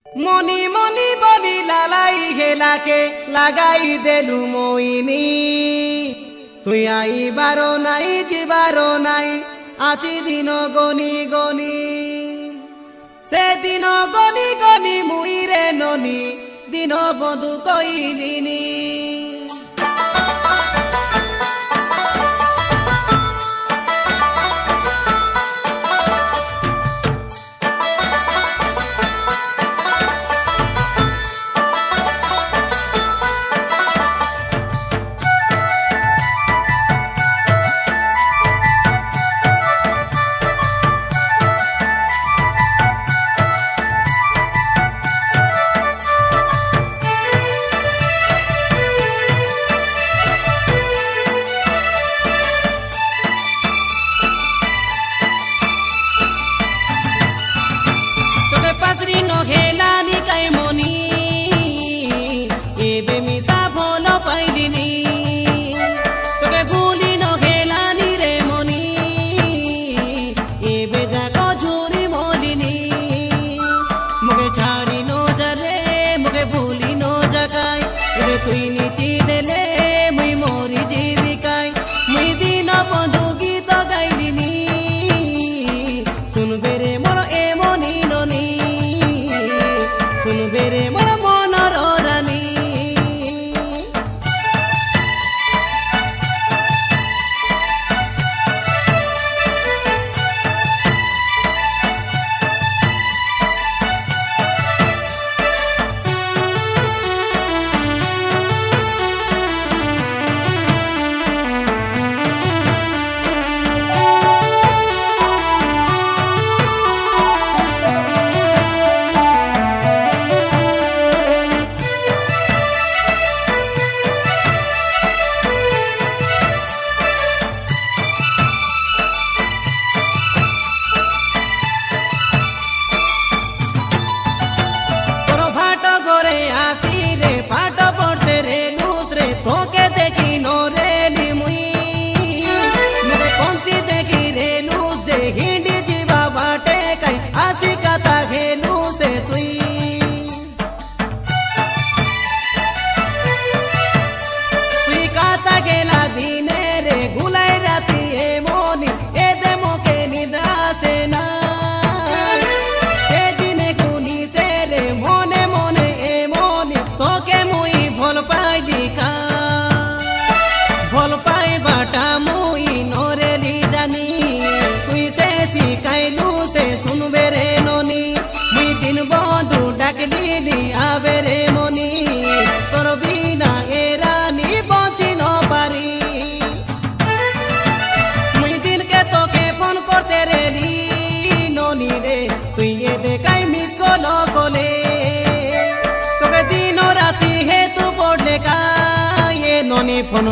মনি মনি বলি লালাই হেলাকে লাগাই দেলু মইনি তুই আইবারো নাই যাবারো নাই আছি দিন গনি গনি সে দিন গনি গনি মুই রে ননি দিন বধু কইলিনি তুই নিচি দেলে মুই মরি জীবিকায় মুই দিন বন্ধু গীত গাইলিনি শুনবে রে মোর এমনি ননি শুনবে রে মোর মনর রানী আবে রে মনি তোর বিনা এ রানী বঞ্চি ন পারি মুই দিনকে তোকে ফোন করতে রেলি ননি রে তুই এ দেখাই মিস কল কলে তোকে দিন রাতি হে তু পড়লে কায়ে ননি ফোন